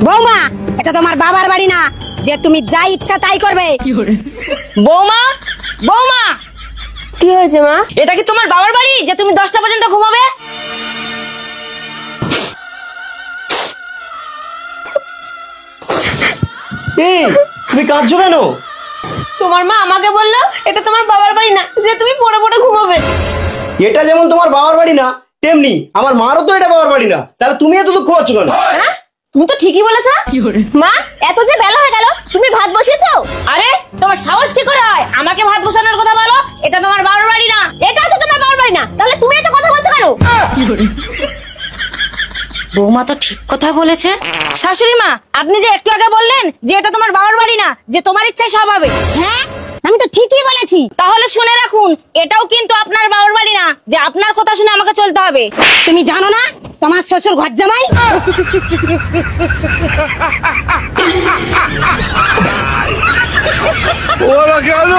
বৌমা, এটা তোমার বাবার বাড়ি না যে তুমি যা ইচ্ছা তাই করবে। বৌমা, বৌমা, কি হয়েছে মা? এটা কি তোমার বাবার বাড়ি যে তুমি 10টা পর্যন্ত ঘুমাবে? এই তুমি কাঁদছো কেন? তোমার মা আমাকে বললো এটা তোমার বাবার বাড়ি না যে তুমি পড়ে পড়ে ঘুমাবে। এটা যেমন তোমার বাবার বাড়ি না, তেমনি আমার মারও তো এটা বাবার বাড়ি না। তাহলে তুমি এত দুঃখ পাচ্ছ কেন? হ্যাঁ, তুমি তো ঠিকই বলেছো। মা, এত যে বেলা হয়ে গেল, তুমি ভাত বসিয়েছো? আরে তোমার সাহস কি করে হয় আমাকে ভাত বসানোর কথা বলো? এটা তোমার বাবার বাড়ি না। এটাও তো তোমার বাবার বাড়ি না, তাহলে তুমি এত কথা বলছো কেন? বৌমা তো ঠিক কথা বলেছে। শাশুড়ি মা, আপনি যে একটু আগে বললেন যে এটা তোমার বাবার বাড়ি না, যে তোমার ইচ্ছায় সব হবে। হ্যাঁ, আমি তো ঠিকই বলেছি। তাহলে শুনে রাখুন, এটাও কিন্তু আপনার বাবার বাড়ি না যে আপনার কথা শুনে আমাকে চলতে হবে। তুমি জানো না তোমার শ্বশুর ঘর জামাই? ওরা কেন